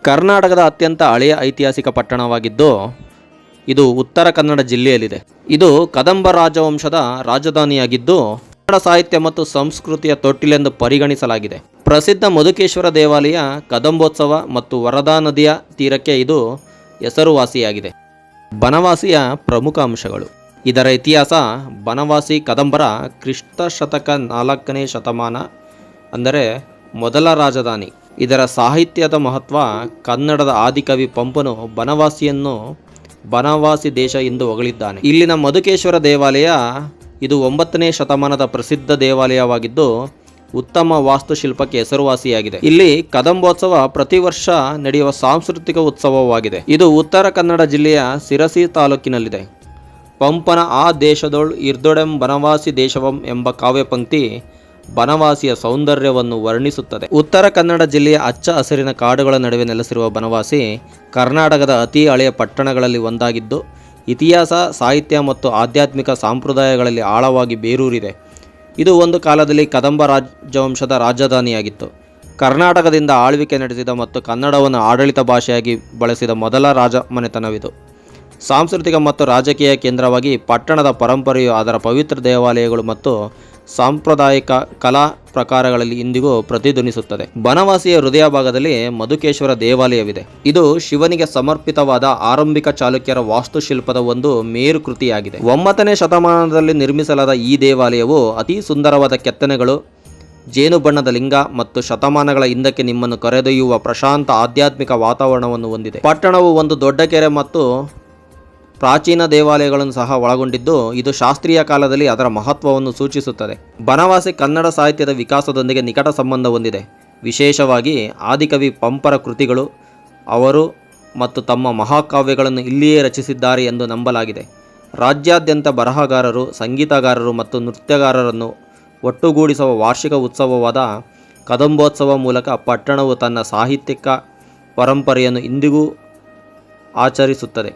ಕರ್ನಾಟಕದ ಅತ್ಯಂತ ಹಳೆಯ ಐತಿಹಾಸಿಕ ಪಟ್ಟಣವಾಗಿದ್ದು ಇದು ಉತ್ತರ ಕನ್ನಡ ಜಿಲ್ಲೆಯಲ್ಲಿದೆ. ಇದು ಕದಂಬ ರಾಜವಂಶದ ರಾಜಧಾನಿಯಾಗಿದ್ದು ಕನ್ನಡ ಸಾಹಿತ್ಯ ಮತ್ತು ಸಂಸ್ಕೃತಿಯ ತೊಟ್ಟಿಲೆಂದು ಪರಿಗಣಿಸಲಾಗಿದೆ. ಪ್ರಸಿದ್ಧ ಮಧುಕೇಶ್ವರ ದೇವಾಲಯ, ಕದಂಬೋತ್ಸವ ಮತ್ತು ವರದಾ ನದಿಯ ತೀರಕ್ಕೆ ಇದು ಹೆಸರುವಾಸಿಯಾಗಿದೆ. ಬನವಾಸಿಯ ಪ್ರಮುಖ ಅಂಶಗಳು. ಇದರ ಇತಿಹಾಸ. ಬನವಾಸಿ ಕದಂಬರ ಕ್ರಿಸ್ತ ಶತಕ 4ನೇ ಶತಮಾನ ಅಂದರೆ ಮೊದಲ ರಾಜಧಾನಿ. ಇದರ ಸಾಹಿತ್ಯದ ಮಹತ್ವ. ಕನ್ನಡದ ಆದಿಕವಿ ಪಂಪನು ಬನವಾಸಿಯನ್ನು ಬನವಾಸಿ ದೇಶ ಎಂದು ಹೊಗಳಿದ್ದಾನೆ. ಇಲ್ಲಿನ ಮಧುಕೇಶ್ವರ ದೇವಾಲಯ ಇದು 9ನೇ ಶತಮಾನದ ಪ್ರಸಿದ್ಧ ದೇವಾಲಯವಾಗಿದ್ದು ಉತ್ತಮ ವಾಸ್ತುಶಿಲ್ಪಕ್ಕೆ ಹೆಸರುವಾಸಿಯಾಗಿದೆ. ಇಲ್ಲಿ ಕದಂಬೋತ್ಸವ ಪ್ರತಿ ವರ್ಷ ನಡೆಯುವ ಸಾಂಸ್ಕೃತಿಕ ಉತ್ಸವವಾಗಿದೆ. ಇದು ಉತ್ತರ ಕನ್ನಡ ಜಿಲ್ಲೆಯ ಸಿರಸಿ ತಾಲೂಕಿನಲ್ಲಿದೆ. ಪಂಪನ ಆ ದೇಶದೊಳ್ ಇರ್ದೊಡೆಂ ಬನವಾಸಿ ದೇಶವಂ ಎಂಬ ಕಾವ್ಯ ಪಂಕ್ತಿ ಬನವಾಸಿಯ ಸೌಂದರ್ಯವನ್ನು ವರ್ಣಿಸುತ್ತದೆ. ಉತ್ತರ ಕನ್ನಡ ಜಿಲ್ಲೆಯ ಹಚ್ಚ ಹಸಿರಿನ ಕಾಡುಗಳ ನಡುವೆ ನೆಲೆಸಿರುವ ಬನವಾಸಿ ಕರ್ನಾಟಕದ ಅತಿ ಹಳೆಯ ಪಟ್ಟಣಗಳಲ್ಲಿ ಒಂದಾಗಿದ್ದು ಇತಿಹಾಸ, ಸಾಹಿತ್ಯ ಮತ್ತು ಆಧ್ಯಾತ್ಮಿಕ ಸಂಪ್ರದಾಯಗಳಲ್ಲಿ ಆಳವಾಗಿ ಬೇರೂರಿದೆ. ಇದು ಒಂದು ಕಾಲದಲ್ಲಿ ಕದಂಬ ರಾಜವಂಶದ ರಾಜಧಾನಿಯಾಗಿತ್ತು. ಕರ್ನಾಟಕದಿಂದ ಆಳ್ವಿಕೆ ನಡೆಸಿದ ಮತ್ತು ಕನ್ನಡವನ್ನು ಆಡಳಿತ ಭಾಷೆಯಾಗಿ ಬಳಸಿದ ಮೊದಲ ರಾಜ ಮನೆತನವಿದು. ಸಾಂಸ್ಕೃತಿಕ ಮತ್ತು ರಾಜಕೀಯ ಕೇಂದ್ರವಾಗಿ ಪಟ್ಟಣದ ಪರಂಪರೆಯು ಅದರ ಪವಿತ್ರ ದೇವಾಲಯಗಳು ಮತ್ತು ಸಾಂಪ್ರದಾಯಿಕ ಕಲಾ ಪ್ರಕಾರಗಳಲ್ಲಿ ಇಂದಿಗೂ ಪ್ರತಿಧ್ವನಿಸುತ್ತದೆ. ಬನವಾಸಿಯ ಹೃದಯ ಭಾಗದಲ್ಲಿ ಮಧುಕೇಶ್ವರ ದೇವಾಲಯವಿದೆ. ಇದು ಶಿವನಿಗೆ ಸಮರ್ಪಿತವಾದ ಆರಂಭಿಕ ಚಾಲುಕ್ಯರ ವಾಸ್ತುಶಿಲ್ಪದ ಒಂದು ಮೇರುಕೃತಿಯಾಗಿದೆ. 9ನೇ ಶತಮಾನದಲ್ಲಿ ನಿರ್ಮಿಸಲಾದ ಈ ದೇವಾಲಯವು ಅತಿ ಸುಂದರವಾದ ಕೆತ್ತನೆಗಳು, ಜೇನು ಬಣ್ಣದ ಲಿಂಗ ಮತ್ತು ಶತಮಾನಗಳ ಹಿಂದಕ್ಕೆ ನಿಮ್ಮನ್ನು ಕರೆದೊಯ್ಯುವ ಪ್ರಶಾಂತ ಆಧ್ಯಾತ್ಮಿಕ ವಾತಾವರಣವನ್ನು ಹೊಂದಿದೆ. ಪಟ್ಟಣವು ಒಂದು ದೊಡ್ಡ ಕೆರೆ ಮತ್ತು ಪ್ರಾಚೀನ ದೇವಾಲಯಗಳನ್ನು ಸಹ ಒಳಗೊಂಡಿದ್ದು ಇದು ಶಾಸ್ತ್ರೀಯ ಕಾಲದಲ್ಲಿ ಅದರ ಮಹತ್ವವನ್ನು ಸೂಚಿಸುತ್ತದೆ. ಬನವಾಸಿ ಕನ್ನಡ ಸಾಹಿತ್ಯದ ವಿಕಾಸದೊಂದಿಗೆ ನಿಕಟ ಸಂಬಂಧ ಹೊಂದಿದೆ. ವಿಶೇಷವಾಗಿ ಆದಿಕವಿ ಪಂಪರ ಕೃತಿಗಳು ಅವರು ಮತ್ತು ತಮ್ಮ ಮಹಾಕಾವ್ಯಗಳನ್ನು ಇಲ್ಲಿಯೇ ರಚಿಸಿದ್ದಾರೆ ಎಂದು ನಂಬಲಾಗಿದೆ. ರಾಜ್ಯಾದ್ಯಂತ ಬರಹಗಾರರು, ಸಂಗೀತಗಾರರು ಮತ್ತು ನೃತ್ಯಗಾರರನ್ನು ಒಟ್ಟುಗೂಡಿಸುವ ವಾರ್ಷಿಕ ಉತ್ಸವವಾದ ಕದಂಬೋತ್ಸವ ಮೂಲಕ ಪಟ್ಟಣವು ತನ್ನ ಸಾಹಿತ್ಯಿಕ ಪರಂಪರೆಯನ್ನು ಇಂದಿಗೂ ಆಚರಿಸುತ್ತದೆ.